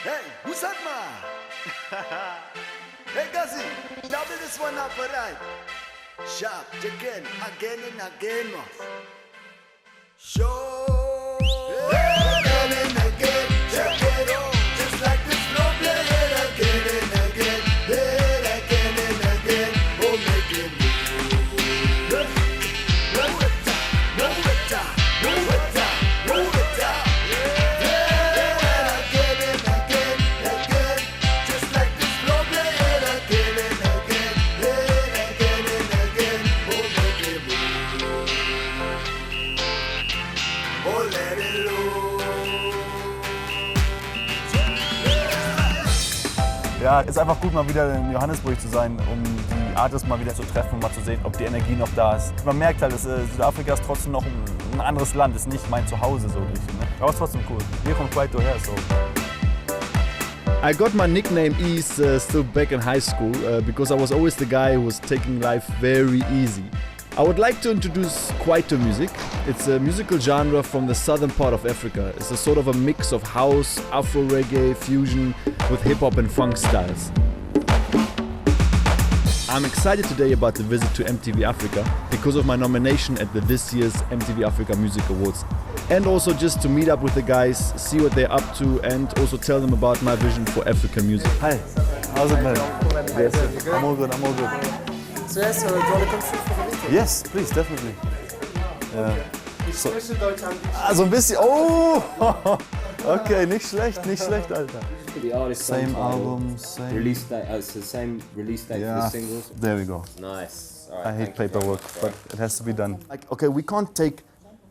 Hey, who's that man? Hey, Gazi, double this one up, alright? Sharp, again and again. Show. Again and again, check it out. Just like this flow, play it again and again. Play it again and again. Oh, make it move. Move it down, move it down, move it down, move it down. Play it again and again, again. Just like this flow, play it again and again. Play it again and again. Oh, make it move. Oh, let it loose. Ja, ist einfach gut, mal wieder in Johannesburg zu sein, um die Artists mal wieder zu treffen und mal zu sehen, ob die Energie noch da ist. Man merkt halt, dass Südafrika ist trotzdem noch ein anderes Land, ist nicht mein Zuhause so richtig. Ne? Aber ist trotzdem cool. Wir kommen Kwaito her, so. I got my nickname East still back in high school because I was always the guy who was taking life very easy. I would like to introduce Kwaito music. It's a musical genre from the southern part of Africa. It's a sort of a mix of house, Afro reggae, fusion with hip-hop and funk styles. I'm excited today about the visit to MTV Africa because of my nomination at this year's MTV Africa Music Awards. And also just to meet up with the guys, see what they're up to and also tell them about my vision for African music. Hi, how's it, man? Yes, I'm all good, I'm all good. So yes, do you want to come through for the meeting? Yes, please, definitely. So So ein bisschen, oh! Okay, nicht schlecht, Alter. The artist, Same title, album, same... release date. Oh, it's the same release date for the singles. There we go. Nice. All right, I hate thank you very paperwork, much, but it has to be done. Like, okay, we can't take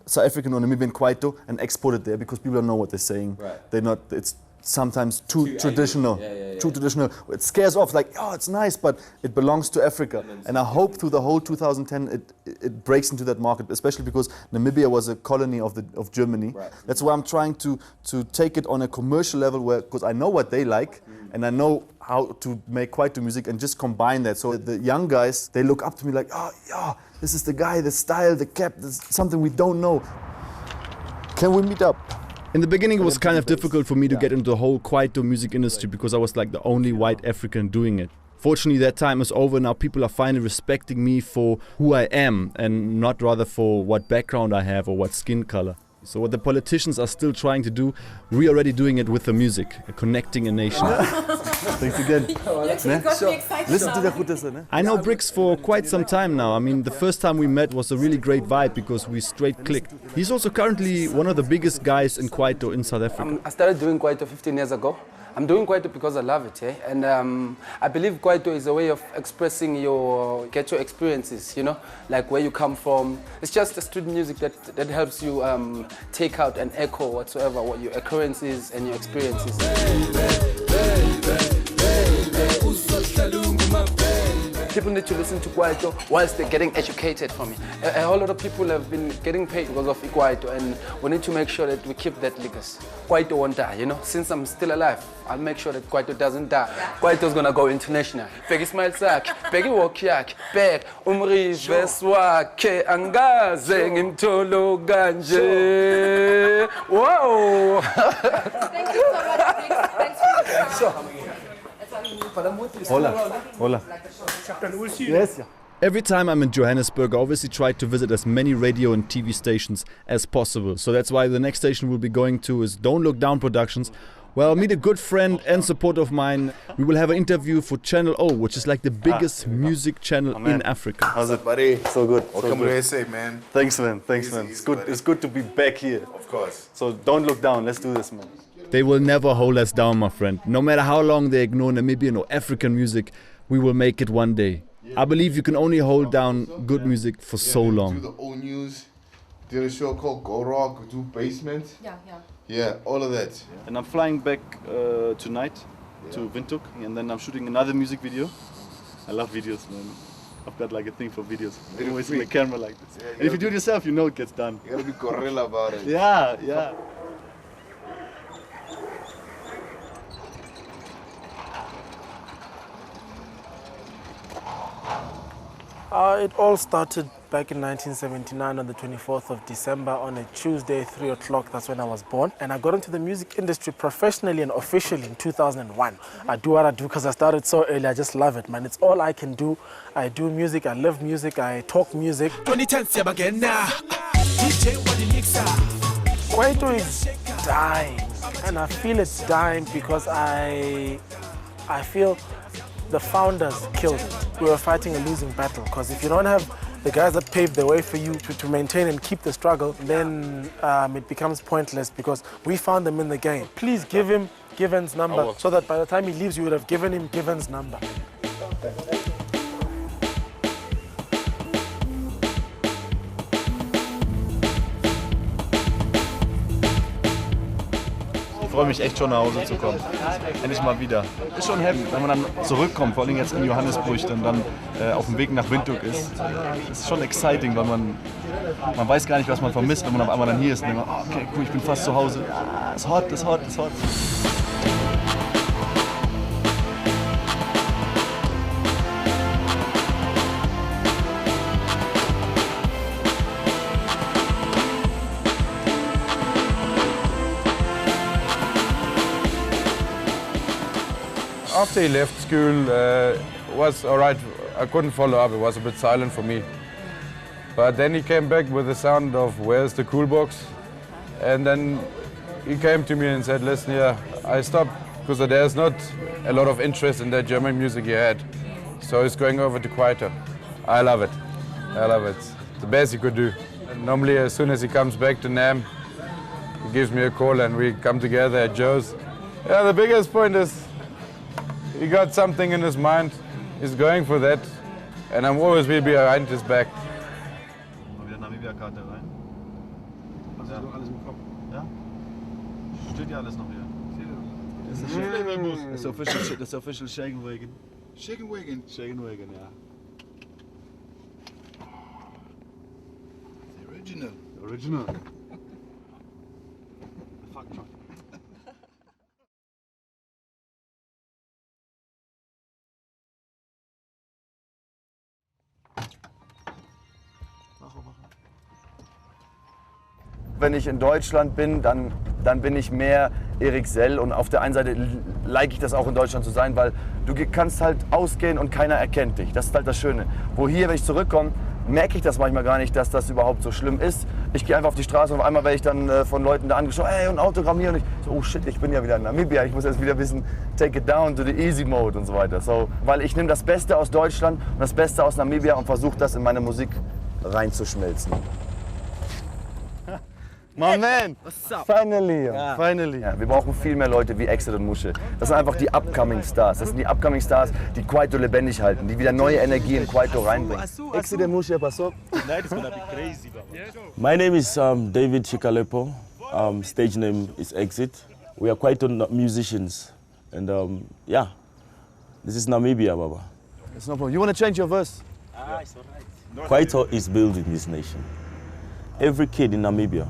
South African or Namibian Kwaito and export it there because people don't know what they're saying. Right. They're not. It's sometimes too traditional. Yeah. Too traditional. It scares off. Like, oh, it's nice, but it belongs to Africa. And I hope through the whole 2010 it breaks into that market, especially because Namibia was a colony of Germany. Right. That's why I'm trying to take it on a commercial level, where because I know what they like. And I know how to make Kwaito music and just combine that. So the young guys, they look up to me like, oh, yeah, this is the guy, the style, the cap, this is something we don't know. Can we meet up? In the beginning it was kind of difficult for me to get into the whole Kwaito music industry because I was like the only white African doing it. Fortunately that time is over, now people are finally respecting me for who I am and not rather for what background I have or what skin color. So what the politicians are still trying to do, we're already doing it with the music, connecting a nation. Thanks again. You actually got me excited. Listen to the I know Bricks for quite some time now. I mean, the first time we met was a really great vibe because we straight clicked. He's also currently one of the biggest guys in Kwaito in South Africa. I started doing Kwaito 15 years ago. I'm doing Kwaito because I love it, and I believe Kwaito is a way of expressing get your experiences, you know, like where you come from. It's just a street music that helps you take out and echo whatsoever, what your occurrences and your experiences. People need to listen to Kwaito whilst they're getting educated from it. A whole lot of people have been getting paid because of Kwaito, and we need to make sure that we keep that legacy. Kwaito won't die, you know. Since I'm still alive, I'll make sure that Kwaito doesn't die. Kwaito's gonna go international. Peggy smile sak, Peggy walk yak, Peg, umrive swake, angaze ngimtolo ganje. Whoa! Thank you so much, Briggs. Thanks for coming. Hola. Yes. Every time I'm in Johannesburg, I obviously try to visit as many radio and TV stations as possible. So that's why the next station we'll be going to is Don't Look Down Productions, where I'll meet a good friend and supporter of mine. We will have an interview for Channel O, which is like the biggest music channel in Africa. How's it, buddy? So good. Welcome to SA, man. Thanks, man. It's good to be back here. Of course. So don't look down. Let's do this, man. They will never hold us down, my friend. No matter how long they ignore Namibian or African music, we will make it one day. I believe you can only hold down good music for so long. Do the old news, did a show called Go Rock, do Basement. Yeah. Yeah, all of that. And I'm flying back tonight to Windhoek, and then I'm shooting another music video. I love videos, man. I've got like a thing for videos. Always with the camera like this. Yeah, and if you do it yourself, you know it gets done. You gotta be gorilla about it. Yeah. It all started back in 1979 on the 24th of December on a Tuesday, 3 o'clock. That's when I was born. And I got into the music industry professionally and officially in 2001. I do what I do because I started so early. I just love it, man. It's all I can do. I do music, I live music, I talk music. Kwaito is dying, and I feel it's dying because I feel the founders killed it. We were fighting a losing battle because if you don't have the guys that paved the way for you to maintain and keep the struggle, then it becomes pointless because we found them in the game. Please give him Given's number so that by the time he leaves, you would have given him Given's number. Ich freue mich echt schon nach Hause zu kommen. Endlich mal wieder. Ist schon heavy, wenn man dann zurückkommt, vor allem jetzt in Johannesburg und dann auf dem Weg nach Windhoek ist. Ist schon exciting, weil man weiß gar nicht, was man vermisst, wenn man auf einmal dann hier ist und denkt, okay, cool, ich bin fast zu Hause. Ist hot, ist hot, ist hot. After he left school, was all right. I couldn't follow up. It was a bit silent for me. But then he came back with the sound of "Where's the Cool Box?" And then he came to me and said, "Listen, yeah, I stopped because there's not a lot of interest in that German music you had. So he's going over to Kwaito." I love it. I love it. It's the best he could do. And normally, as soon as he comes back to NAM, he gives me a call and we come together at Joe's. Yeah, the biggest point is he got something in his mind, he's going for that, and I'm always be behind his back. Mal wieder Namibia-Karte rein. Hast du noch alles im Kopf? Ja? Steht ja alles noch hier. Das ist official Shaken Wagon. Shaken Wagon. Shaken Wagon, ja. The original. The original. Fuck truck. Wenn ich in Deutschland bin, dann bin ich mehr Erik Sell und auf der einen Seite like ich das auch in Deutschland zu sein, weil du kannst halt ausgehen und keiner erkennt dich. Das ist halt das Schöne. Wo hier, wenn ich zurückkomme, merke ich das manchmal gar nicht, dass das überhaupt so schlimm ist. Ich gehe einfach auf die Straße und auf einmal werde ich dann von Leuten da angeschaut, hey, ein Autogramm hier und ich so, oh shit, ich bin ja wieder in Namibia, ich muss jetzt wieder ein bisschen take it down to the easy mode und so weiter. So, weil ich nehme das Beste aus Deutschland und das Beste aus Namibia und versuche das in meine Musik reinzuschmelzen. My man! What's up? Finally! Yeah. Finally! Ja, wir brauchen viel mehr Leute wie Exit und Musche. Das sind einfach die Upcoming Stars. Das sind die Upcoming Stars, die Kwaito lebendig halten, die wieder neue Energie in Kwaito reinbringen. Exit und Musche, pass auf. Tonight is gonna be crazy, bro. My name is David Chikalepo. Stage name is Exit. We are Kwaito musicians. And yeah, this is Namibia, Baba. It's no problem. You want to change your verse? It's all right. Kwaito is building this nation. Every kid in Namibia,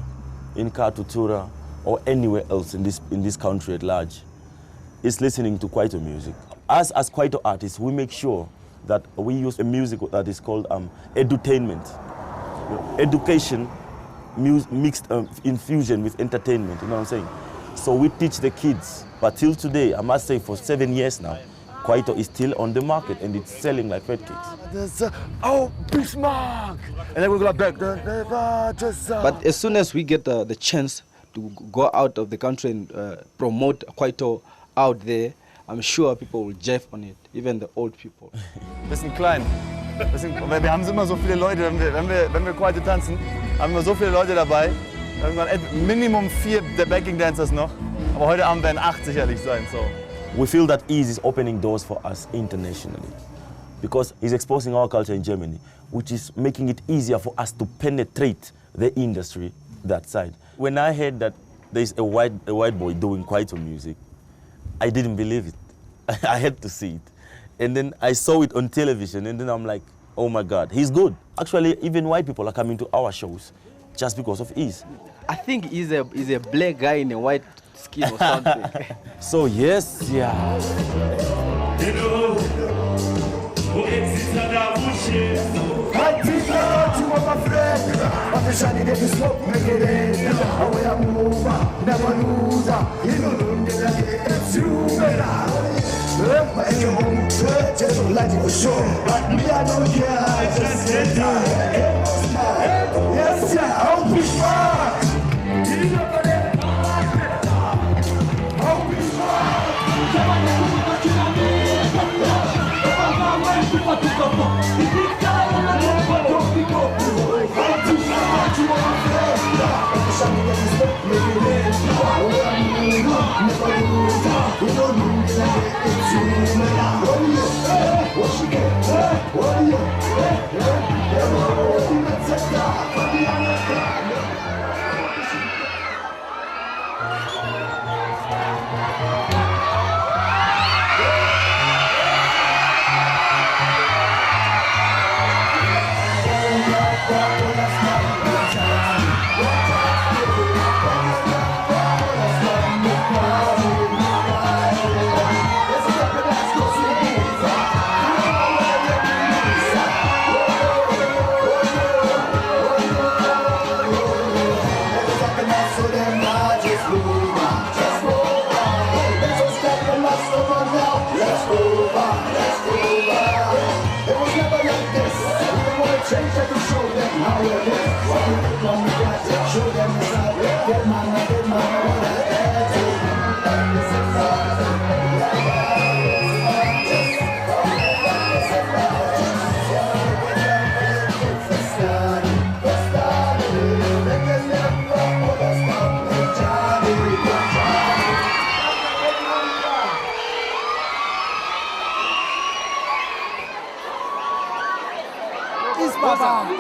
in Katutura or anywhere else in this country at large, is listening to Kwaito music. Us as Kwaito artists, we make sure that we use a music that is called edutainment. Education mixed infusion with entertainment, you know what I'm saying? So we teach the kids, but till today, I must say for 7 years now, Kwaito is still on the market and it's selling like hotcakes. Oh, Bismarck! And then we'll go back. But as soon as we get the chance to go out of the country and promote Kwaito out there, I'm sure people will jive on it, even the old people. Bisschen klein. Wir haben immer so viele Leute, wenn wir Kwaito tanzen, haben wir so viele Leute dabei. Minimum 4 der Backing Dancers noch. Aber heute Abend werden 8 sicherlich sein. So. We feel that Ease is opening doors for us internationally because he's exposing our culture in Germany, which is making it easier for us to penetrate the industry that side. When I heard that there's a white boy doing Kwaito music, I didn't believe it. I had to see it. And then I saw it on television and then I'm like, oh my God, he's good. Actually, even white people are coming to our shows just because of Ease. I think he's a black guy in a white skin or something. So yes, yeah. Hello, Think about you, my friend. But the shiny that you smoke, make it in. Away I move, never lose. You know, it's you, and you're home, just like it for sure. But me, I don't care, I just get tired. Yes, yeah, I'll be smart. I'll be smart.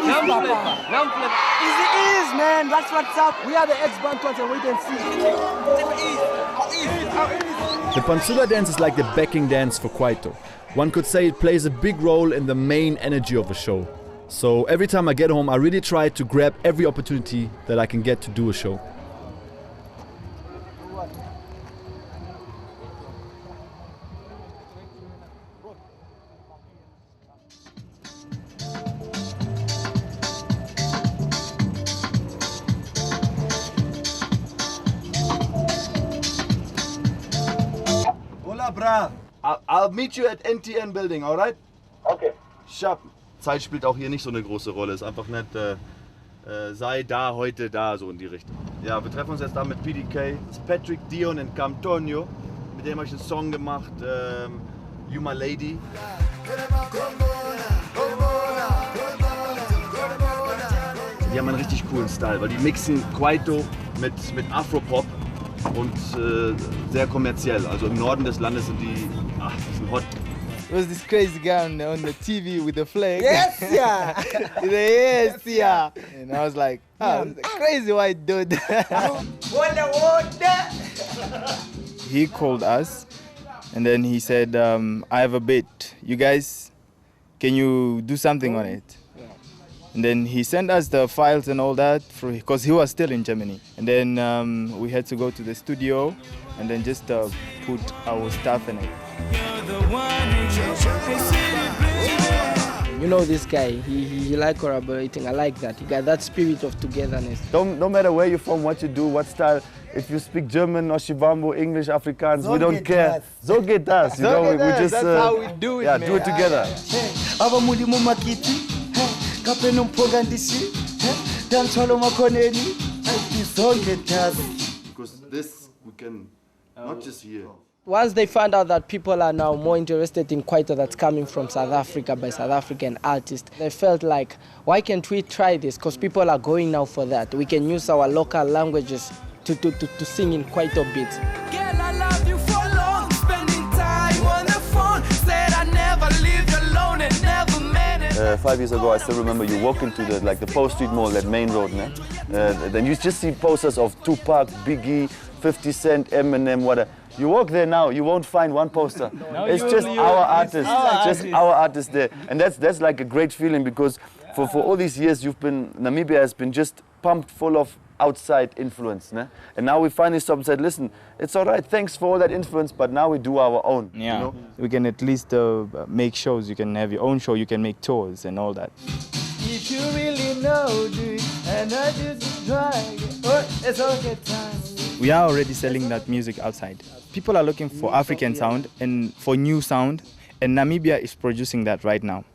NAM Flava. Easy is, man. That's what's up. We are the ex-Bantuans and wait and see. The Pantsula dance is like the backing dance for Kwaito. One could say it plays a big role in the main energy of a show. So every time I get home, I really try to grab every opportunity that I can get to do a show. I'll meet you at NTN Building, alright? Okay. Sharp. Zeit spielt auch hier nicht so eine große Rolle. Ist einfach nicht, sei da, heute da, so in die Richtung. Ja, wir treffen uns jetzt da mit PDK. Das ist Patrick, Dion und Camtonio. Mit dem habe ich einen Song gemacht, You My Lady. Die haben einen richtig coolen Style, weil die mixen Kwaito mit Afro Pop. Und sehr kommerziell. Also im Norden des Landes sind die hot. There was this crazy guy on the TV with the flag. Yes, yeah. Yes, yeah. And I was like, oh, this is a crazy white dude. He called us and then he said, I have a bit. You guys, can you do something on it? And then he sent us the files and all that because he was still in Germany. And then we had to go to the studio and then just put our stuff in it. You know this guy, he like collaborating. I like that. He got that spirit of togetherness. No matter where you're from, what you do, what style, if you speak German or Shivambo, English, Afrikaans, So we don't geht care. das. So geht das. You know, we just That's how we do it, yeah, man. do it together. Because this we can not just hear. Once they found out that people are now more interested in Kwaito that's coming from South Africa by South African artists, they felt like, why can't we try this? Because people are going now for that. We can use our local languages to sing in Kwaito beats. Girl, I love you for long, spending time on the phone. Said I never lived alone and never met it. 5 years ago, I still remember you walk into the Post Street Mall, that main road, né? Then you just see posters of Tupac, Biggie, 50 Cent, Eminem, whatever. You walk there now, you won't find one poster. It's just our artists, our artists there. And that's like a great feeling because for all these years Namibia has been just pumped full of outside influence. Ne? And now we finally stopped and said, listen, it's all right, thanks for all that influence, but now we do our own. Yeah, you know? we can at least make shows. You can have your own show, you can make tours and all that. if you really know, do it, and I just try. Oh, it's okay time. We are already selling that music outside. People are looking for African sound and for new sound, and Namibia is producing that right now.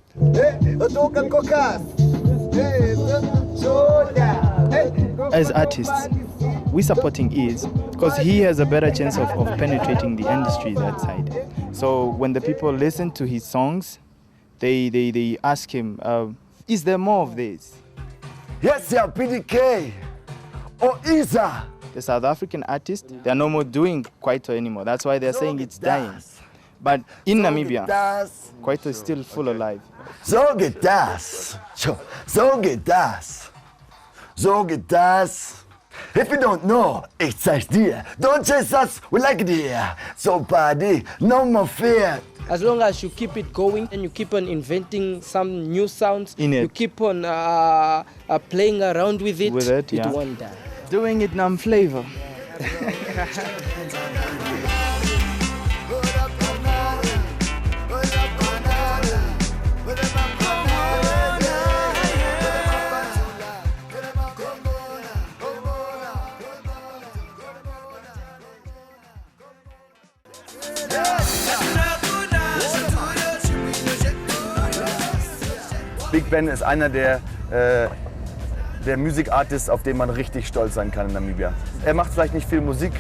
As artists, we're supporting Ease because he has a better chance of penetrating the industry that side. So when the people listen to his songs, they ask him, is there more of this? Yes, yeah, PDK or Isa. The South African artists, they're no more doing Kwaito anymore. That's why they're saying it's dying. But in Namibia, Kwaito is still full alive. So geht das. So geht das. So geht das. If you don't know, ich zeig's dir. Don't chase us, we like it here. So party, no more fear. As long as you keep it going and you keep on inventing some new sounds, you keep on playing around with it, it won't die. Doing it NAM Flava. Big Ben ist einer der Musikartists, auf den man richtig stolz sein kann in Namibia. Er macht vielleicht nicht viel Musik,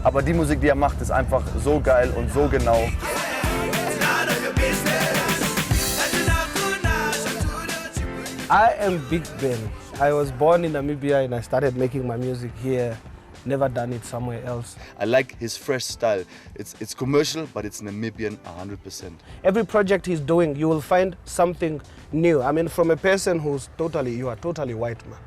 aber die Musik, die er macht, ist einfach so geil und so genau. I am Big Ben. I was born in Namibia and I started making my music here. Never done it somewhere else. I like his fresh style. It's commercial, but it's Namibian 100%. Every project he's doing, you will find something new. I mean, from a person who's you are totally white, man.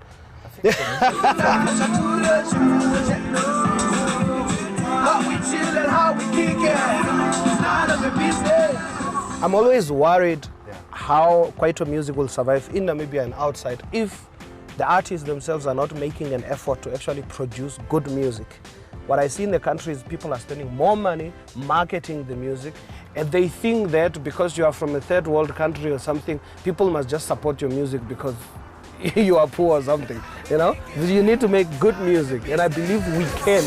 I'm always worried how Kwaito music will survive in Namibia and outside if the artists themselves are not making an effort to actually produce good music. What I see in the country is people are spending more money marketing the music, and they think that because you are from a third world country or something, people must just support your music because you are poor or something, you know? You need to make good music, and I believe we can.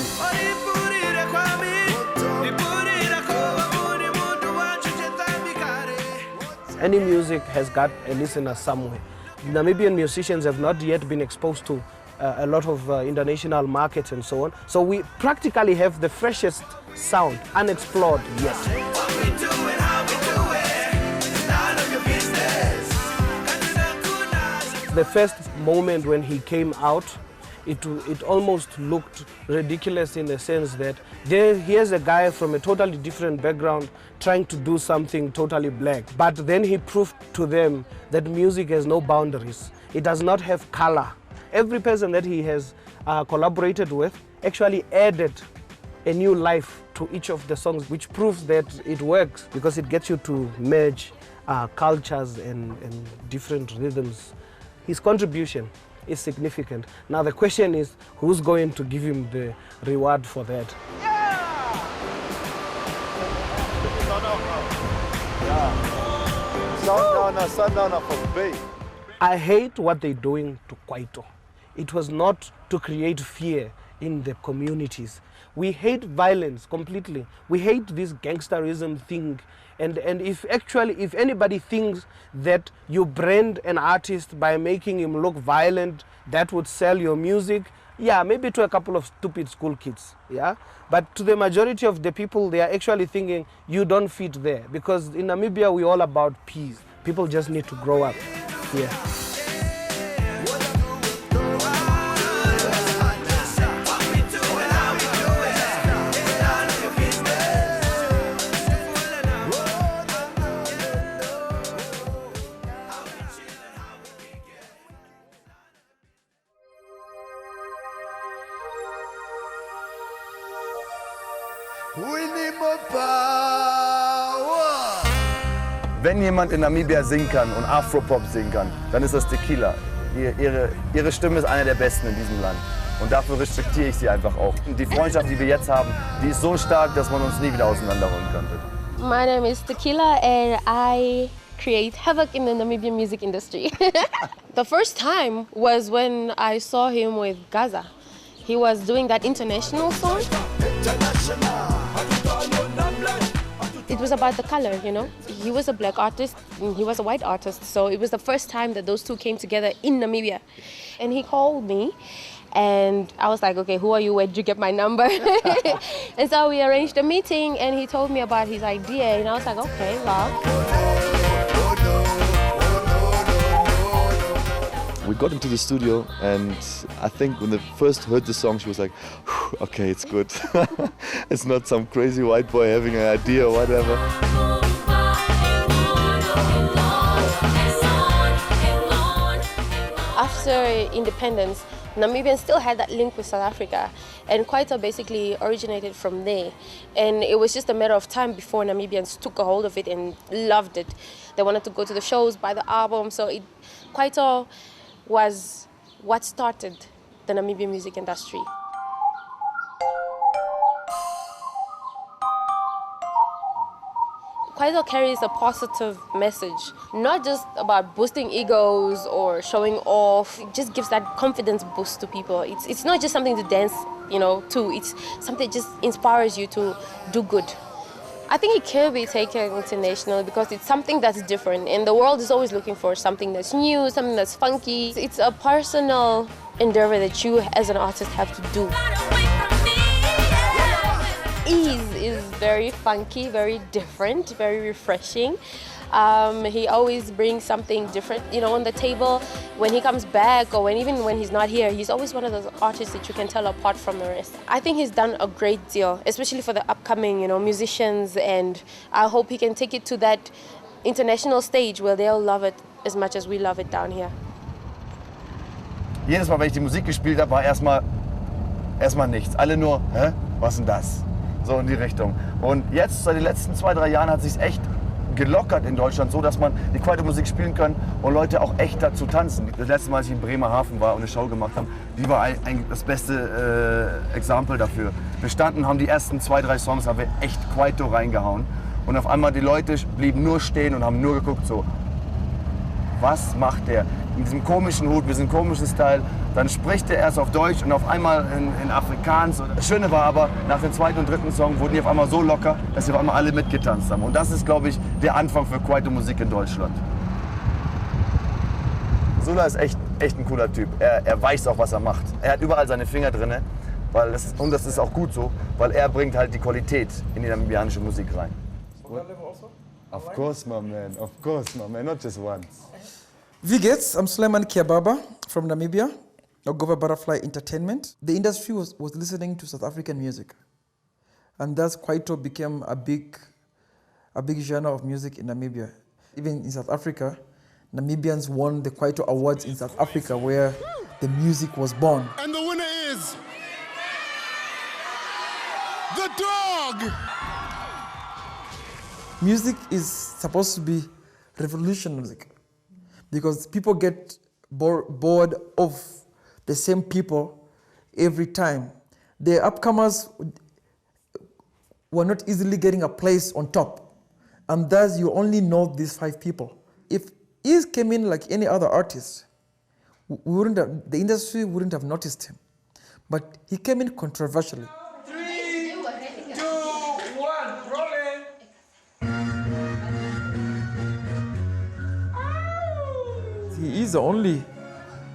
Any music has got a listener somewhere. Namibian musicians have not yet been exposed to a lot of international markets and so on. So we practically have the freshest sound, unexplored yet. The first moment when he came out, it almost looked ridiculous in the sense that here's a guy from a totally different background trying to do something totally black. But then he proved to them that music has no boundaries. It does not have color. Every person that he has collaborated with actually added a new life to each of the songs, which proves that it works because it gets you to merge cultures and different rhythms. His contribution is significant. Now the question is, who's going to give him the reward for that? Sundowner from Bay. I hate what they're doing to Kwaito. It was not to create fear in the communities. We hate violence completely. We hate this gangsterism thing. And if anybody thinks that you brand an artist by making him look violent, that would sell your music, yeah, maybe to a couple of stupid school kids, yeah? But to the majority of the people, they are actually thinking you don't fit there. Because in Namibia, we're all about peace. People just need to grow up, yeah. Wenn jemand in Namibia singen kann und Afro Pop singen kann, dann ist das Tequila. Ihre Stimme ist eine der besten in diesem Land. Und dafür respektiere ich sie einfach auch. Die Freundschaft, die wir jetzt haben, die ist so stark, dass man uns nie wieder auseinanderholen könnte. My name is Tequila and I create havoc in the Namibian music industry. The first time was when I saw him with Gaza. He was doing that international song. It was about the color, you know. He was a black artist and he was a white artist, so it was the first time that those two came together in Namibia. And he called me and I was like, okay, who are you? Where did you get my number? And so we arranged a meeting and he told me about his idea and I was like, okay, wow. We got into the studio and I think when they first heard the song, she was like, okay, it's good. It's not some crazy white boy having an idea or whatever. After independence, Namibians still had that link with South Africa, and Kwaito basically originated from there. And it was just a matter of time before Namibians took a hold of it and loved it. They wanted to go to the shows, buy the album, so Kwaito was what started the Namibian music industry. Kwaito carries a positive message, not just about boosting egos or showing off. It just gives that confidence boost to people. It's not just something to dance, you know, to. It's something that just inspires you to do good. I think it can be taken internationally because it's something that's different, and the world is always looking for something that's new, something that's funky. It's a personal endeavor that you as an artist have to do. Ease is very funky, very different, very refreshing. He always brings something different, you know, on the table. When he comes back or even when he's not here, he's always one of those artists that you can tell apart from the rest. I think he's done a great deal, especially for the upcoming, you know, musicians, and I hope he can take it to that international stage where they'll love it as much as we love it down here. Jedes Mal, wenn ich die Musik gespielt habe, war erstmal nichts. Alle nur, hä? Was ist denn das? So in die Richtung. Und jetzt, seit den letzten 2-3 Jahren, hat es sich echt gelockert in Deutschland, so dass man die Kwaito-Musik spielen kann und Leute auch echt dazu tanzen. Das letzte Mal, als ich in Bremerhaven war und eine Show gemacht habe, die war das beste Exempel dafür. Wir standen, haben die ersten 2-3 Songs, haben wir echt Kwaito reingehauen und auf einmal die Leute blieben nur stehen und haben nur geguckt so, was macht der? In diesem komischen Hut, mit diesem komischen Style, dann spricht er erst auf Deutsch und auf einmal in Afrikaans. Das Schöne war aber, nach dem 2. und 3. Song wurden die auf einmal so locker, dass sie auf einmal alle mitgetanzt haben. Und das ist, glaube ich, der Anfang für Kwaito-Musik in Deutschland. Sula ist echt ein cooler Typ. Er weiß auch, was er macht. Er hat überall seine Finger drin, und das ist auch gut so, weil er bringt halt die Qualität in die namibianische Musik rein. Of course, my man, not just once. Wie geht's? I'm Suleiman Kiababa from Namibia, Ogova Butterfly Entertainment. The industry was listening to South African music, and thus Kwaito became a big genre of music in Namibia. Even in South Africa, Namibians won the Kwaito Awards in South Africa, where the music was born. And the winner is the dog. Music is supposed to be revolutionary music, because people get bored of the same people every time. The upcomers were not easily getting a place on top, and thus you only know these 5 people. If he came in like any other artist, the industry wouldn't have noticed him. But he came in controversially. 3, 2, 1, rolling. He is the only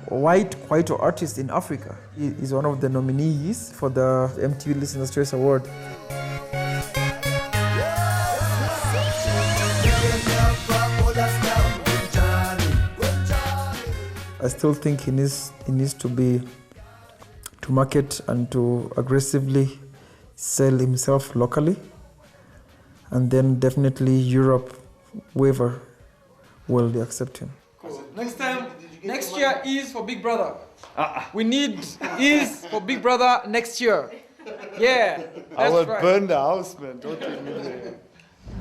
white Kwaito artist in Africa. He is one of the nominees for the MTV Listener's Choice Award. I still think he needs to market and to aggressively sell himself locally, and then definitely Europe, whoever will accept him. Next year is for Big Brother. We need is for Big Brother next year. Yeah, I will right. burn the house, man. Don't take me there.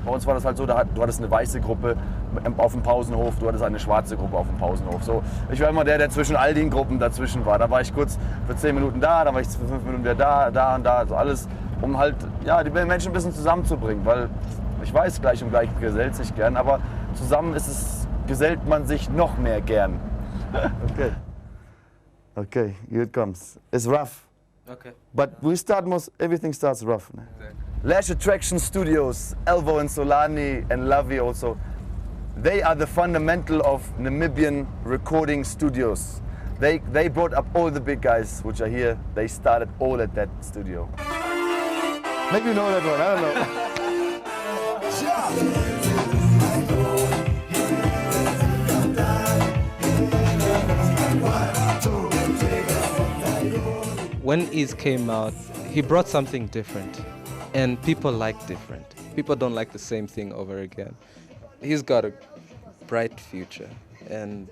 Bei uns war das halt so, du hattest eine weiße Gruppe auf dem Pausenhof, du hattest eine schwarze Gruppe auf dem Pausenhof. So, ich war immer der zwischen all den Gruppen dazwischen war. Da war ich kurz für 10 Minuten da, dann war ich für 5 Minuten wieder da und da. So alles, um halt die Menschen ein bisschen zusammenzubringen. Weil ich weiß, gleich und gleich gesellt sich gern, aber zusammen gesellt man sich noch mehr gern. Okay. Okay, here it comes. It's rough. Okay. But we start everything starts rough. Exactly. Lash Attraction Studios, Elvo and Solani and Lavi also. They are the fundamental of Namibian recording studios. They brought up all the big guys which are here. They started all at that studio. Maybe you know that one, I don't know. When Ease came out, he brought something different, and people like different. People don't like the same thing over again. He's got a bright future, and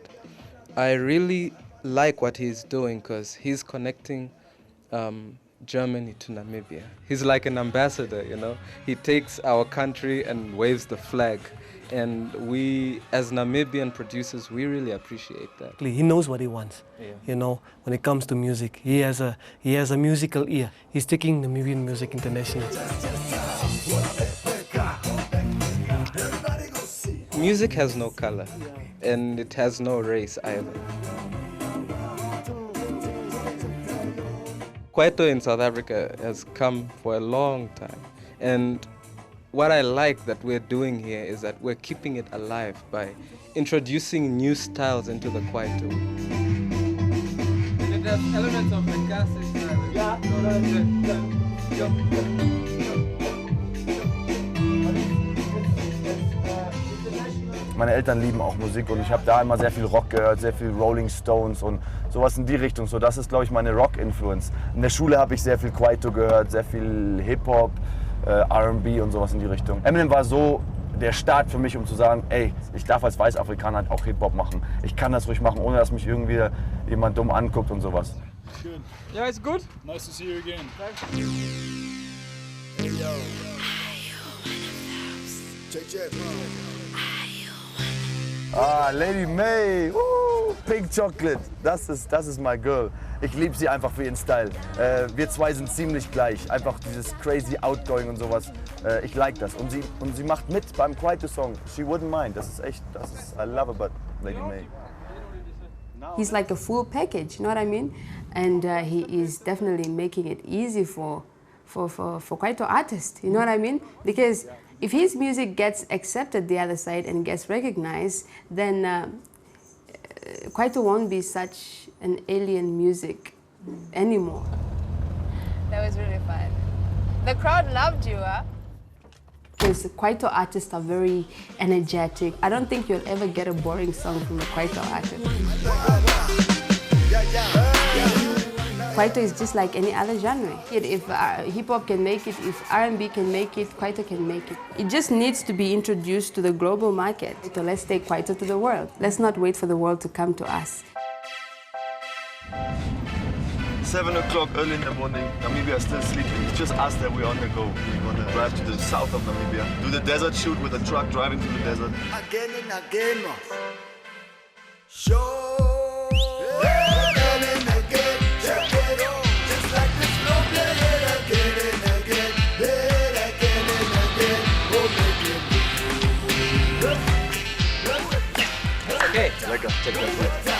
I really like what he's doing because he's connecting Germany to Namibia. He's like an ambassador, you know. He takes our country and waves the flag, and we, as Namibian producers, we really appreciate that. He knows what he wants, you know, when it comes to music. He has a musical ear. He's taking Namibian music international. Music has no color, and it has no race either. Kwaito in South Africa has come for a long time, and what I like that we're doing here is that we're keeping it alive by introducing new styles into the Kwaito. It has elements of the gas style. Meine Eltern lieben auch Musik und ich habe da immer sehr viel Rock gehört, sehr viel Rolling Stones und sowas in die Richtung. So, das ist, glaube ich, meine Rock-Influence. In der Schule habe ich sehr viel Kwaito gehört, sehr viel Hip-Hop, R&B und sowas in die Richtung. Eminem war so der Start für mich, um zu sagen, ey, ich darf als Weißafrikaner halt auch Hip-Hop machen. Ich kann das ruhig machen, ohne dass mich irgendwie jemand dumm anguckt und sowas. Good. Yeah, it's good. Nice to see you again. Thanks. Hey, yo. Check, Ah, Lady May, Pink Chocolate, das ist my girl. Ich liebe sie einfach für ihren Style. Wir zwei sind ziemlich gleich, einfach dieses crazy outgoing und sowas. Ich like das und sie macht mit beim Kwaito Song. She wouldn't mind. I love her, but Lady May. He's like a full package, you know what I mean? And he is definitely making it easy for Kwaito artists, you know what I mean? Because if his music gets accepted the other side and gets recognized, then Kwaito won't be such an alien music anymore. That was really fun. The crowd loved you, huh? Because Kwaito artists are very energetic. I don't think you'll ever get a boring song from a Kwaito artist. Kwaito is just like any other genre. If hip-hop can make it, if R&B can make it, Kwaito can make it. It just needs to be introduced to the global market. So let's take Kwaito to the world. Let's not wait for the world to come to us. 7 o'clock early in the morning, Namibia is still sleeping. It's just us that we're on the go. We're gonna drive to the south of Namibia, do the desert shoot with a truck driving through the desert. Again and again. Show. Okay, lecker, check that out.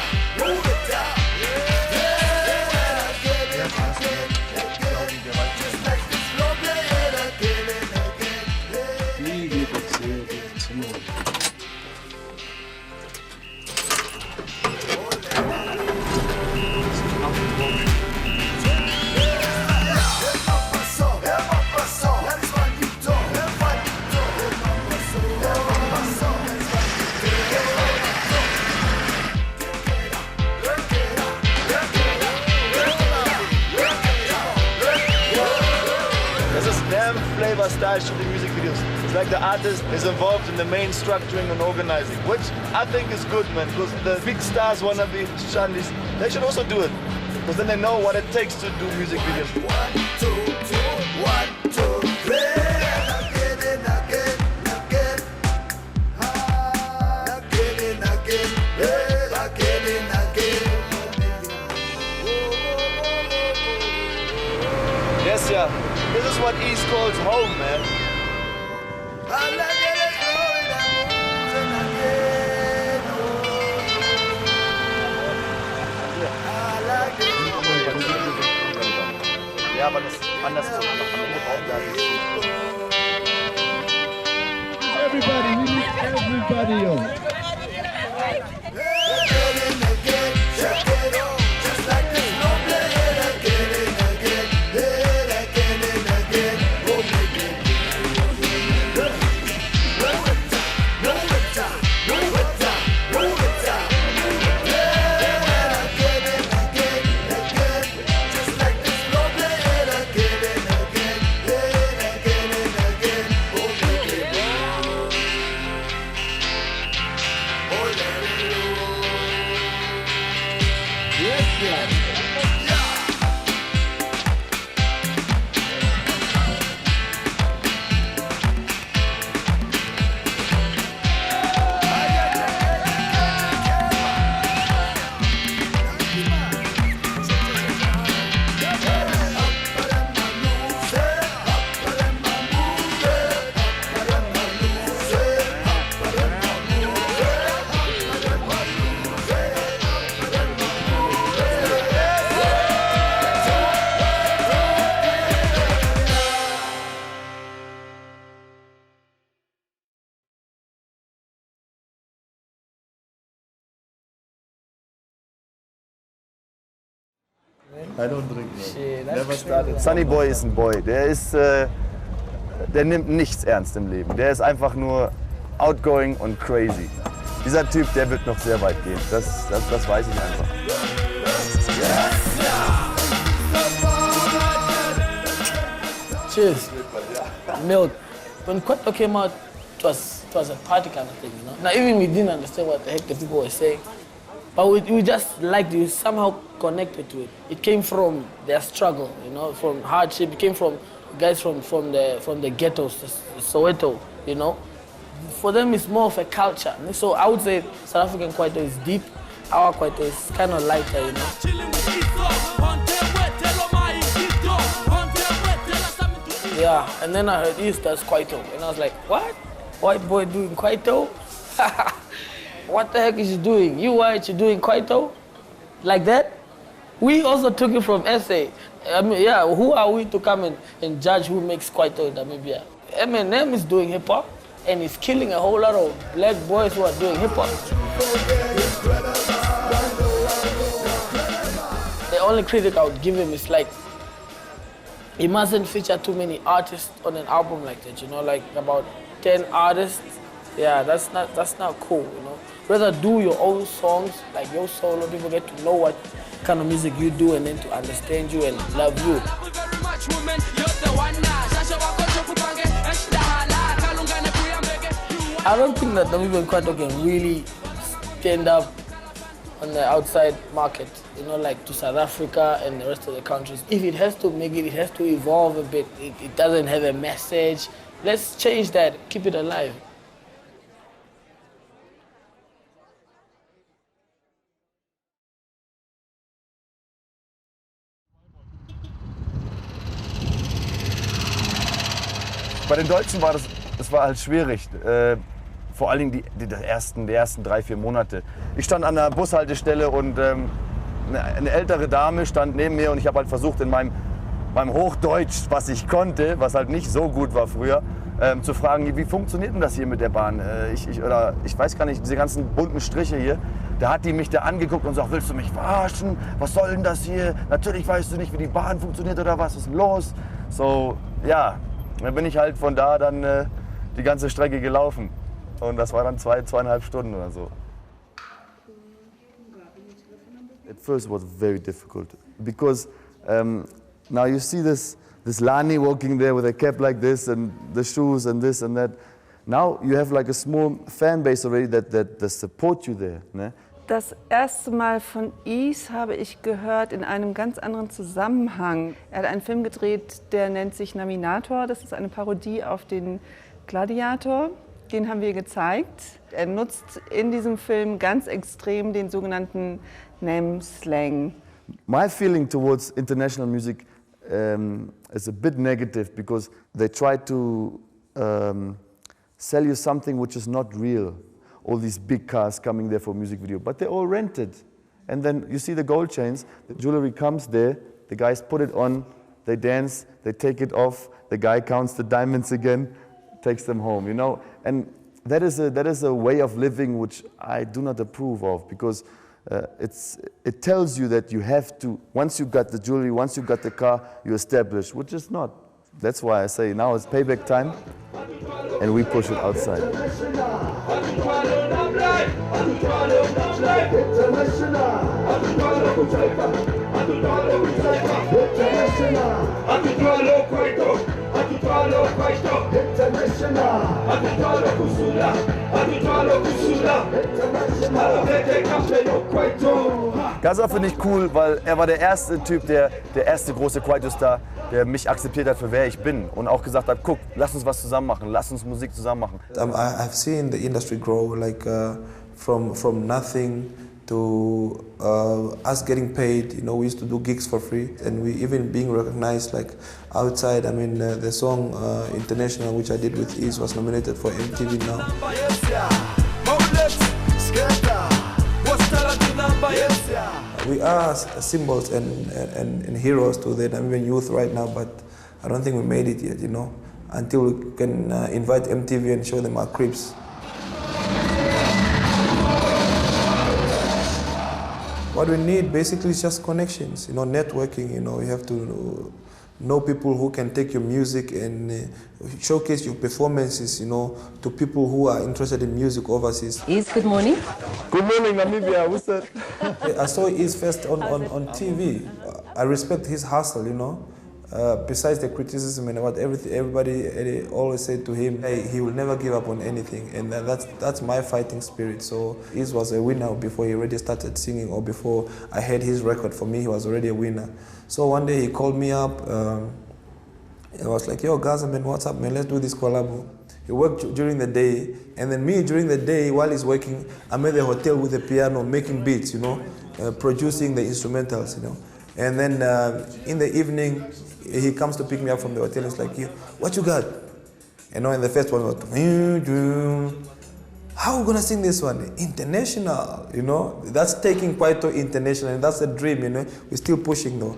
NAM Flava style shooting music videos. It's like the artist is involved in the main structuring and organizing, which I think is good, man, because the big stars wanna be Charlies. They should also do it, because then they know what it takes to do music videos. 1, 2, 1, 2, 3. Again and again, again. Again and again, again and again. Yes, yeah. This is what East calls home, man. I like it, it's growing and moving again. aber das andersrum. Am Ende brauchen wir halt Everybody, we need everybody on. I don't drink. Shit, Never started. Sunny Boy ist ein Boy. Der nimmt nichts ernst im Leben. Der ist einfach nur outgoing und crazy. Dieser Typ, der wird noch sehr weit gehen. Das weiß ich einfach. Cheers. Milk. When Kwaito came out, it was a party kind of thing, you know. Now even we didn't understand what the heck the people were saying, but we just liked it. We somehow connected to it. It came from their struggle, you know, from hardship. It came from guys from the ghettos, the Soweto, you know. For them, it's more of a culture. So I would say South African Kwaito is deep. Our Kwaito is kind of lighter, you know. Yeah, and then I heard East does Kwaito, and I was like, what? White boy doing Kwaito? What the heck is he doing? You white, you doing Kwaito? Like that? We also took it from SA. I mean, yeah, who are we to come and judge who makes Kwaito in Namibia? NAM is doing hip hop, and he's killing a whole lot of black boys who are doing hip hop. The only critic I would give him is like, he mustn't feature too many artists on an album like that, you know, like about 10 artists. Yeah, that's not cool, you know. Rather do your own songs, like your solo, people get to know what kind of music you do and then to understand you and love you. I don't think that Namibian Kwaito can really stand up on the outside market, you know, like to South Africa and the rest of the countries. If it has to make it, it has to evolve a bit. It doesn't have a message. Let's change that, keep it alive. Bei den Deutschen war das war halt schwierig. Vor allen Dingen die ersten 3-4 Monate. Ich stand an der Bushaltestelle und eine ältere Dame stand neben mir und ich habe halt versucht in meinem Hochdeutsch, was ich konnte, was halt nicht so gut war früher, zu fragen, wie funktioniert denn das hier mit der Bahn? Ich weiß gar nicht, diese ganzen bunten Striche hier. Da hat die mich da angeguckt und sagt, willst du mich verarschen? Was soll denn das hier? Natürlich weißt du nicht, wie die Bahn funktioniert oder was ist denn los? So, ja, dann bin ich halt von da dann die ganze Strecke gelaufen. Und das war dann 2,5 Stunden oder so. At first it was very difficult because now you see this Lani walking there with a cap like this and the shoes and this and that. Now you have like a small fan base already that support you there. Ne? Das erste Mal von Is habe ich gehört in einem ganz anderen Zusammenhang. Er hat einen Film gedreht, der nennt sich Naminator. Das ist eine Parodie auf den Gladiator. Den haben wir gezeigt. Er nutzt in diesem Film ganz extrem den sogenannten NAM-Slang. My feeling towards international music is a bit negative because they try to sell you something which is not real. All these big cars coming there for music video, but they're all rented. And then you see the gold chains, the jewelry comes there, the guys put it on, they dance, they take it off, the guy counts the diamonds again, takes them home, you know? And that is a way of living which I do not approve of, because it tells you that you have to, once you got the jewelry, once you got the car, you establish, which is not. That's why I say now it's payback time, and we push it outside. Gaza finde ich cool, weil er war der erste Typ, der erste große Kwaito-Star, der mich akzeptiert hat für wer ich bin und auch gesagt hat, guck, lass uns was zusammen machen, lass uns Musik zusammen machen. I've seen the industry grow, like from nothing to us getting paid. You know, we used to do gigs for free, and we even being recognized like outside. I mean, the song International, which I did with Ease, was nominated for MTV now. We are symbols and heroes to the Namibian youth right now, but I don't think we made it yet, you know, until we can invite MTV and show them our cribs. What we need basically is just connections, you know, networking, you know, you have to know people who can take your music and showcase your performances, you know, to people who are interested in music overseas. Good morning. Good morning, Namibia. What's that? I saw Is first on TV. I respect his hustle, you know. Besides the criticism and what everybody always said to him, hey, he will never give up on anything, and that's my fighting spirit. So Is was a winner before he already started singing, or before I heard his record. For me, he was already a winner. So one day he called me up. I was like, yo, Gaza, man, what's up, man? Let's do this collab. He worked during the day, and then me during the day, while he's working, I'm at the hotel with the piano, making beats, you know, producing the instrumentals, you know. And then in the evening, he comes to pick me up from the hotel. He's like, what you got? You know, and the first one was, how are we gonna sing this one? International, you know? That's taking Kwaito international, and that's a dream, you know? We're still pushing though.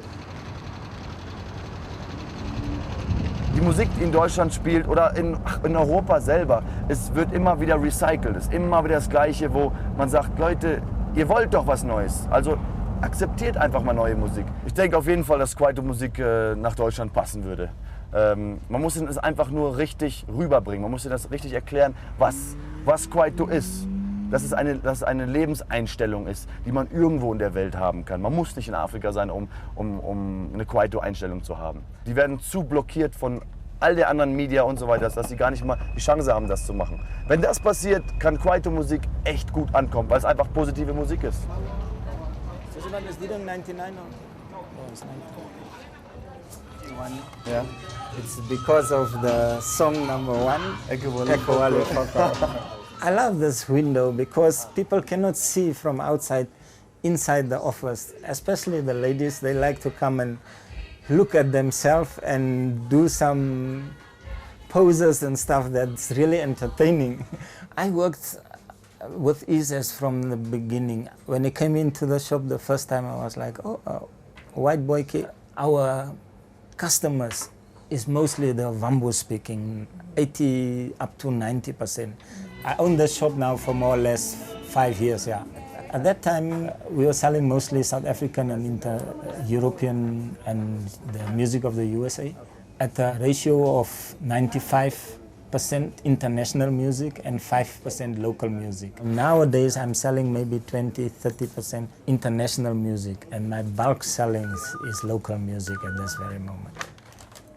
Die Musik, die in Deutschland spielt oder in Europa selber, es wird immer wieder recycelt. Es ist immer wieder das Gleiche, wo man sagt, Leute, ihr wollt doch was Neues. Also akzeptiert einfach mal neue Musik. Ich denke auf jeden Fall, dass Kwaito-Musik nach Deutschland passen würde. Man muss es einfach nur richtig rüberbringen. Man muss das richtig erklären, was Kwaito ist. Dass es eine Lebenseinstellung ist, die man irgendwo in der Welt haben kann. Man muss nicht in Afrika sein, um eine Kwaito-Einstellung zu haben. Die werden zu blockiert von all der anderen Media und so weiter, dass sie gar nicht mal die Chance haben, das zu machen. Wenn das passiert, kann Kwaito-Musik echt gut ankommen, weil es einfach positive Musik ist. Yeah. It's because of the song number one, I love this window because people cannot see from outside, inside the office. Especially the ladies, they like to come and look at themselves and do some poses and stuff that's really entertaining. I worked with Isis from the beginning. When he came into the shop the first time, I was like, oh, white boy kid. Our customers is mostly the Wambu speaking, 80 up to 90%. I own the shop now for more or less 5 years, yeah. At that time, we were selling mostly South African and European and the music of the USA at a ratio of 95% international music and 5% local music. Nowadays, I'm selling maybe 20-30% international music, and my bulk selling is local music at this very moment.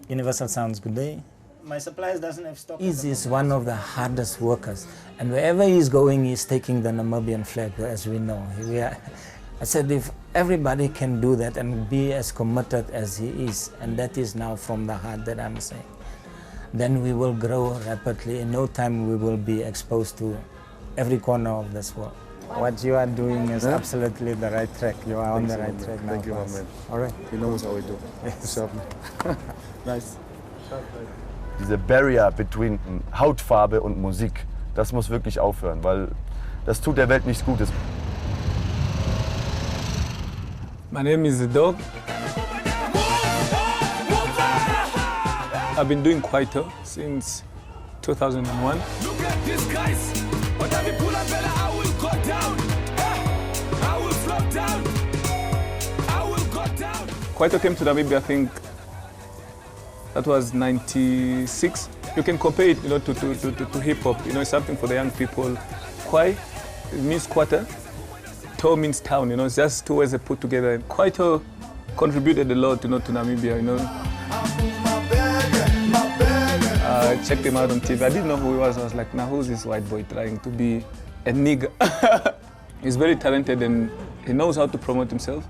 Universal Sounds, good day. My suppliers doesn't have stock. Easy is one of the hardest workers, and wherever he's going, he's taking the Namibian flag, as we know. I said, if everybody can do that and be as committed as he is, and that is now from the heart that I'm saying, then we will grow rapidly. In no time, we will be exposed to every corner of this world. What you are doing is absolutely the right track. You are on the right track now. Thank you, my man. All right. He knows how we do. Yes. Nice. Diese Barrier between Hautfarbe und Musik, das muss wirklich aufhören, weil das tut der Welt nichts Gutes. My name is Dog. I've been doing Kwaito since 2001. Look at these guys. But every pull up, I will go down. I will flop down. I will go down. Kwaito came to Namibia, I think that was 96. You can compare it, to hip hop. It's something for the young people. Kwai, it means quarter. To means town. It's just two words they put together. And Kwaito contributed a lot, to Namibia. I checked him out on TV. I didn't know who he was. I was like, now who's this white boy trying to be a nigga? He's very talented and he knows how to promote himself.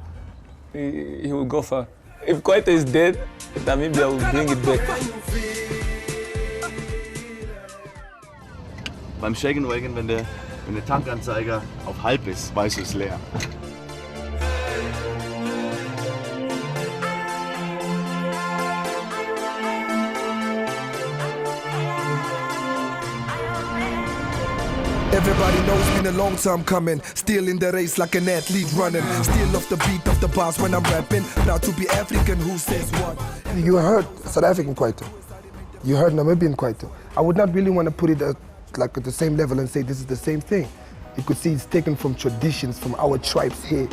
He will go far. If Kwaito is dead, Namibia will bring it back. Beim Shaken Wagon, wenn der Tankanzeiger auf halb ist, weißt du, es ist leer. Everybody knows been a long time coming. Still in the race like an athlete running. Still off the beat of the bars when I'm rapping. Proud to be African, who says what? You heard South African Kwaito. You heard Namibian Kwaito. I would not really want to put it at the same level and say this is the same thing. You could see it's taken from traditions from our tribes here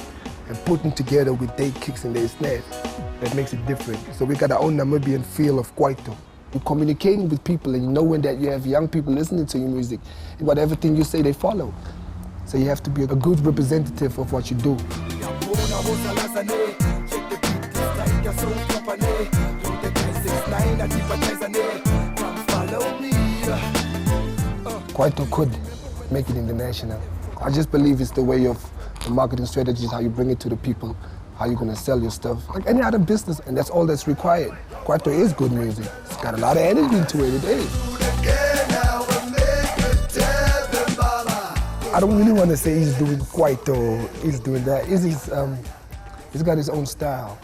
and put them together with their kicks and their snares. That makes it different. So we got our own Namibian feel of Kwaito. You're communicating with people and you know when that you have young people listening to your music. And whatever thing you say, they follow. So you have to be a good representative of what you do. Kwaito could make it international. I just believe it's the way of the marketing strategies, how you bring it to the people, how you're gonna sell your stuff. Like any other business, and that's all that's required. Kwaito is good music. It's got a lot of energy to it, it is. I don't really want to say he's doing Kwaito, he's doing that. He's got his own style,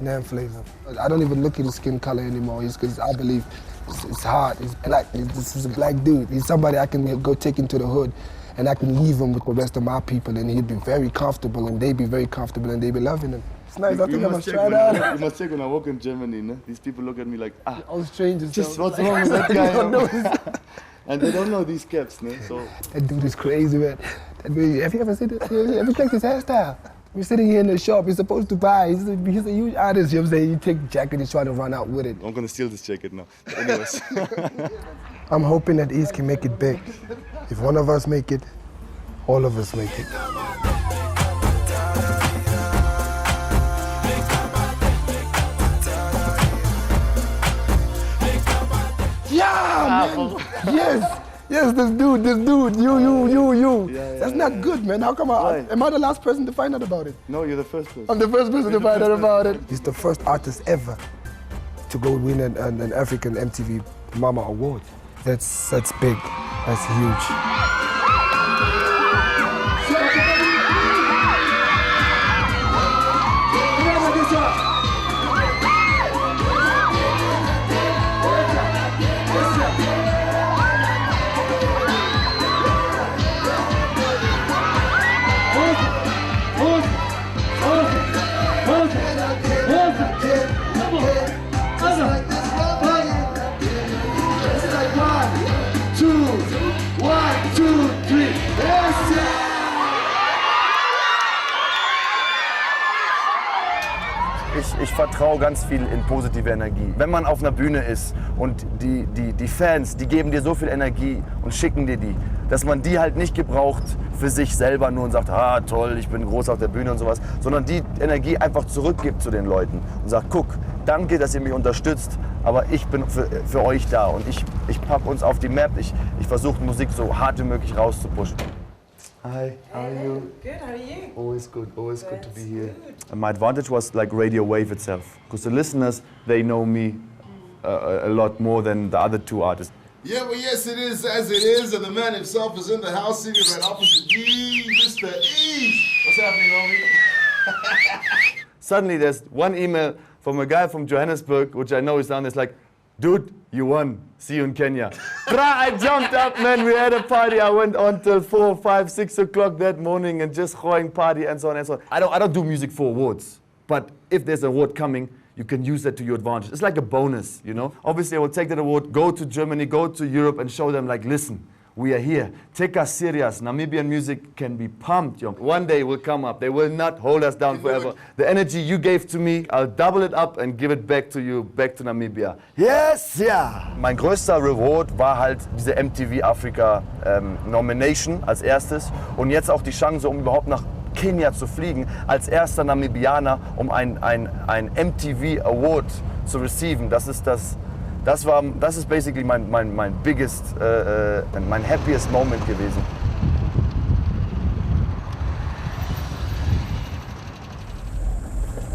NAM Flava. I don't even look at his skin color anymore, because I believe it's hard, it's black. This is a black dude. He's somebody I can go take into the hood and I can leave him with the rest of my people and he'd be very comfortable and they'd be very comfortable and they'd be loving him. It's nice, I think I must try that. You must check when I walk in Germany, no? These people look at me like, all strangers. Just what's wrong with that guy? And they don't know these caps, no? So that dude is crazy, man. Have you ever seen it? Have you ever checked his hairstyle? We're sitting here in the shop, you're supposed to buy. He's a huge artist, you know what I'm saying? You take the jacket, he's trying to run out with it. I'm gonna steal this jacket now. But anyways. I'm hoping that East can make it big. If one of us make it, all of us make it. Yeah, man. Yes, this dude, you. That's not good, man. How come am I the last person to find out about it? No, you're the first person. I'm the first person to find out about it. He's the first artist ever to go win an African MTV Mama Award. That's big. That's huge. Ich vertraue ganz viel in positive Energie. Wenn man auf einer Bühne ist und die Fans, die geben dir so viel Energie und schicken dir die, dass man die halt nicht gebraucht für sich selber nur und sagt, ah toll, ich bin groß auf der Bühne und sowas, sondern die Energie einfach zurückgibt zu den Leuten und sagt, guck, danke, dass ihr mich unterstützt, aber ich bin für euch da und ich packe uns auf die Map, ich versuche Musik so hart wie möglich rauszupushen. Hi, how are you? Good, how are you? Always good to be here. And my advantage was like Radio Wave itself, because the listeners, they know me a lot more than the other two artists. Yeah, well, yes, it is as it is, and the man himself is in the house sitting right opposite me, Mr. E. What's happening, homie? Suddenly there's one email from a guy from Johannesburg, which I know is down there, it's like, dude, you won. See you in Kenya. I jumped up, man. We had a party. I went on till 4, 5, 6 o'clock that morning and just going party and so on and so on. I don't do music for awards. But if there's an award coming, you can use that to your advantage. It's like a bonus, you know? Obviously, I will take that award, go to Germany, go to Europe, and show them, like, listen, we are here. Take us serious. Namibian music can be pumped, yo. One day will come up. They will not hold us down forever. The energy you gave to me, I'll double it up and give it back to you, back to Namibia. Yes, ja! Mein größter Reward war halt diese MTV Africa Nomination als erstes und jetzt auch die Chance, um überhaupt nach Kenia zu fliegen, als erster Namibianer, um ein MTV Award zu receiven. Das ist basically mein biggest, mein happiest Moment gewesen.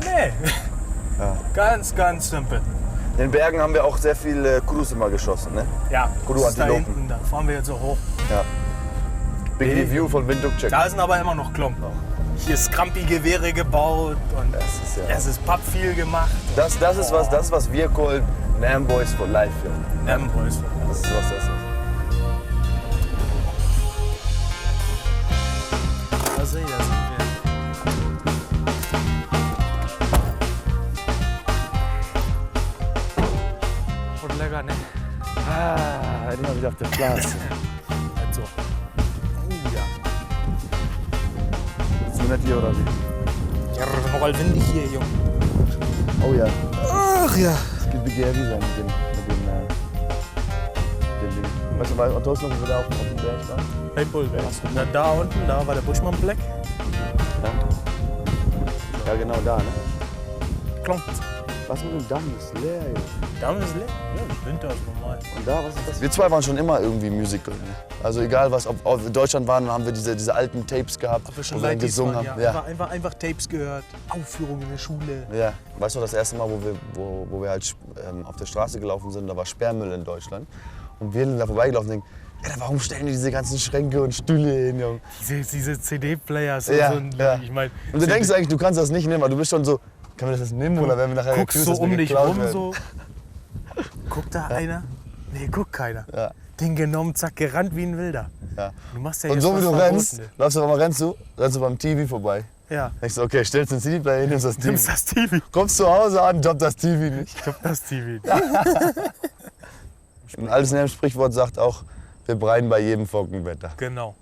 Nee. Ja. Ganz, ganz simpel. In den Bergen haben wir auch sehr viel Kudus immer geschossen, ne? Ja, Kudu das ist da Antilopen. hinten, da fahren wir jetzt so hoch. Ja. Big View von Windhoek. Da sind aber immer noch Klumpen. Hier ist Scrampi-Gewehre gebaut und es ist Papp viel gemacht. Das ist was wir callen NAM Boys for Life. Ja. NAM Boys for Life. Das ist was das ist. Da sind wir. Und lecker, ne? Ah, den hab ich auf der Straße. Also. Ja. Bist du nicht hier oder wie? Ja, nochmal windig hier, Junge. Oh ja. Ach ja. Es gibt BGR sein mit dem Ding. Weißt du, weil Otto ist noch wieder auf dem Berg da? Paintballberg. Da unten, da war der Buschmann Black. Ja, genau da, ne? Klompt. Was mit dem Damm ist leer, ey. Damm ist leer? Ja, Winter ist normal. Und da, was ist das? Wir zwei waren schon immer irgendwie Musical. Ne? Also egal was, ob wir in Deutschland waren, dann haben wir diese alten Tapes gehabt, Ob wir schon wo wir dann Lighties gesungen waren, haben. ja. Einfach Tapes gehört, Aufführungen in der Schule. Ja. Weißt du, das erste Mal, wo wir halt auf der Straße gelaufen sind, da war Sperrmüll in Deutschland. Und wir sind da vorbeigelaufen und denken, ja, warum stellen die diese ganzen Schränke und Stühle hin, Junge? Diese CD-Players Ja, und so. ja. Ich mein, Und du denkst eigentlich, du kannst das nicht nehmen, aber du bist schon so, können wir das nehmen oder werden wir nachher guckst accused, so dass wir um dich geklaut rum werden? so. Guckt da einer? Nee, guckt keiner. Ja. Den genommen, zack, gerannt wie ein Wilder. Ja. Du machst ja Und jetzt so wie was du rennst, Verbotenes. rennst du beim TV vorbei. Ja. Denkst du, okay, stellst den CD-Player hin, nimmst das TV. Nimmst das TV. Kommst zu Hause an, jobbt das TV nicht. Ich glaub, das TV. Ein altes NAM-Sprichwort sagt auch, wir breien bei jedem Fockenwetter. Genau.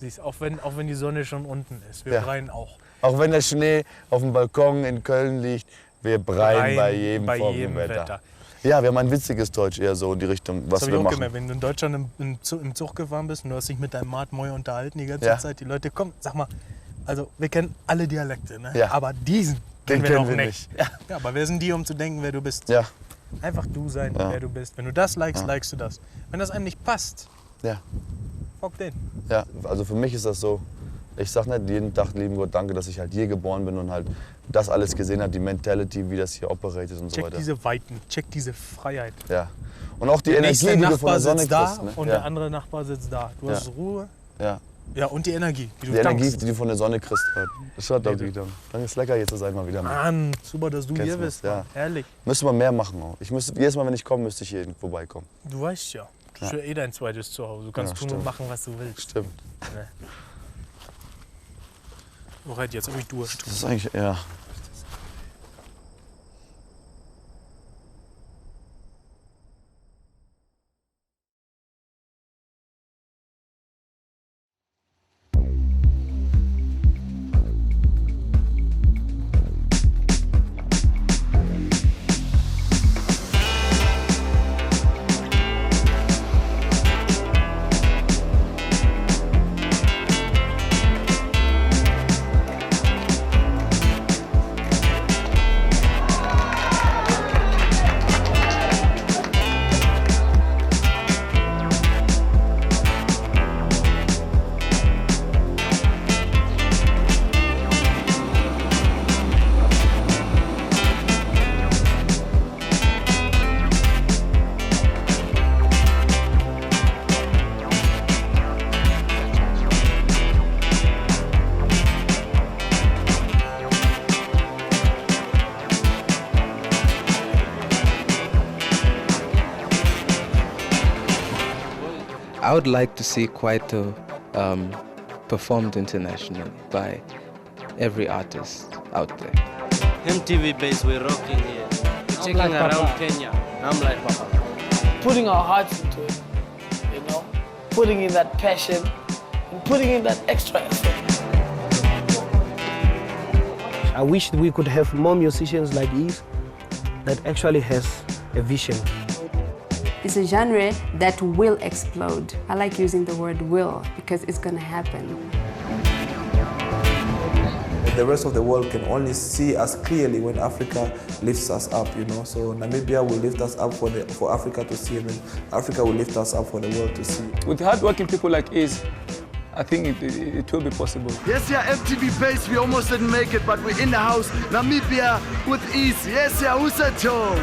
Siehst, auch wenn die Sonne schon unten ist, wir Ja. breien auch. Auch wenn der Schnee auf dem Balkon in Köln liegt, wir breien bei jedem Fockenwetter. Ja, wir haben ein witziges Deutsch eher so in die Richtung, was Das wir habe ich auch machen. gemerkt, wenn du in Deutschland im Zug gefahren bist und du hast dich mit deinem Matmoy unterhalten die ganze Ja. Zeit, die Leute, komm, sag mal, also wir kennen alle Dialekte, ne? Ja. Aber diesen Den kennen wir kennen noch wir nicht. Ja, aber wer sind die, um zu denken, wer du bist? Ja. Einfach du sein, Ja. wer du bist. Wenn du das likest, Ja. likest du das. Wenn das einem nicht passt, Ja. fuck den. Ja, also für mich ist das so, ich sag nicht jeden Tag, lieben Gott, danke, dass ich halt hier geboren bin und halt das alles gesehen habe, die Mentality, wie das hier operated und so Check weiter. diese Weiten, check diese Freiheit. Ja. Und auch die Der Energie, nächste die du von Nachbar der Sonne sitzt da kriegst. Ne? und ja. der andere Nachbar sitzt da. Du Ja. hast Ruhe. Ja. Ja, und die Energie, die du Die Energie, tankst. die du von der Sonne kriegst. Halt. Das schaut doch wieder. Dann ist lecker, hier zu sein mal wieder. Mann, super, dass du Kennst hier du bist. das? Ja. Ehrlich. Müsste man mehr machen auch. Jedes Mal, wenn ich komme, müsste ich hier vorbeikommen. Du weißt ja, du hast ja eh dein zweites Zuhause. Du kannst Ja, tun und stimmt. machen, was du willst. Stimmt. Ne. Alright, jetzt hab ich Durst. Das ist eigentlich, ja. I would like to see Kwaito performed internationally by every artist out there. MTV base, we're rocking here. checking around Kenya. I'm like, putting our hearts into it, you know, putting in that passion and putting in that extra effort. I wish we could have more musicians like Ease that actually has a vision. It's a genre that will explode. I like using the word will because it's gonna happen. The rest of the world can only see us clearly when Africa lifts us up, you know. So Namibia will lift us up for Africa to see, and then Africa will lift us up for the world to see. With hardworking people like Ease, I think it will be possible. Yes, yeah, MTV base, we almost didn't make it, but we're in the house. Namibia with Ease. Yes, yeah, HOLZHAUSER.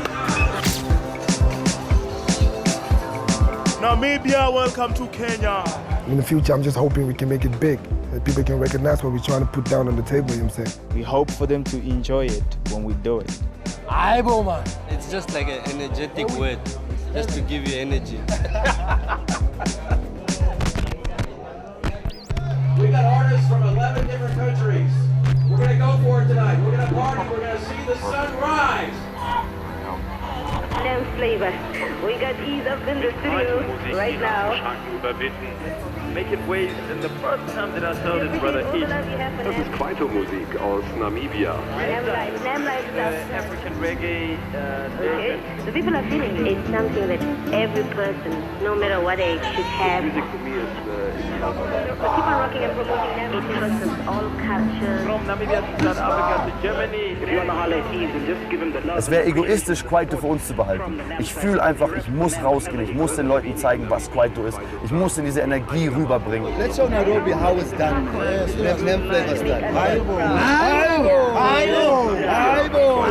Namibia, welcome to Kenya. In the future, I'm just hoping we can make it big. That people can recognize what we're trying to put down on the table, you know what I'm saying? We hope for them to enjoy it when we do it. Aibo, man. It's just like an energetic word, just to give you energy. We got artists from 11 different countries. We're gonna go for it tonight. We're gonna party, we're gonna see the sun rise. NAM Flava. We got Ease up in the studio right now. Making waves, and the first time that I saw this brother Ease. Das ist Kwaito Musik aus Namibia. NAM stuff. African reggae. Okay. The people are feeling it. It's something that every person, no matter what age, should have. Music for me is keep on rocking and promoting them. It represents all cultures. From Namibia to South Africa to Germany. If you want to holler at Ease, just give him the love. Es wäre egoistisch, Kwaito für uns zu behalten. Ich fühle einfach, ich muss rausgehen, ich muss den Leuten zeigen, was Kwaito ist. Ich muss in diese Energie rüberbringen. Let's show Nairobi how it's done. Yes, NAM Flava style. Aibo! Aibo! Aibo!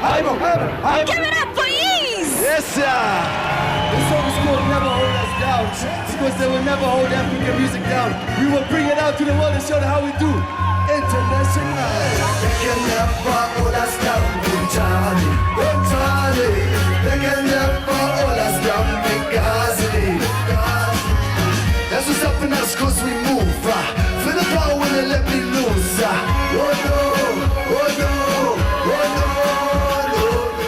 Aibo! Give it up for Ease! Yes, sir! This song is called Never Hold Us Down because they will never hold African music down. We will bring it out to the world and show them how we do. International. They can never hold us down, Charlie. They can never hold us down, Gazi. That's what's up in us cause we move. Feel the power when they let me loose. Oh no, oh no, oh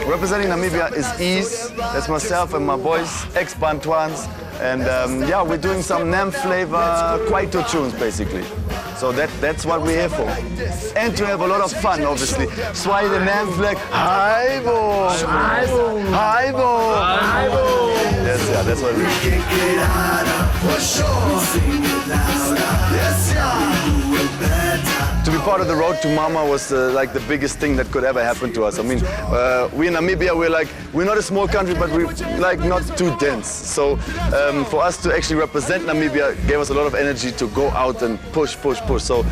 no. Representing Namibia is Ease. That's myself and my boys, ex-Bantuans. And yeah, we're doing some NAM Flava Kwaito tunes basically. So that's what we're here for. And to have a lot of fun, obviously. That's why the NAM flag, Aibo! Aibo! Aibo! Yes, yeah, that's what we can get harder, for sure. Yes, yeah. To be part of the Road to Mama was like the biggest thing that could ever happen to us. I mean, we in Namibia, we're not a small country, but we're like not too dense. So for us to actually represent Namibia gave us a lot of energy to go out and push. So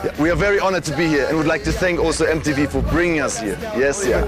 yeah, we are very honored to be here and would like to thank also MTV for bringing us here. Yes, yeah.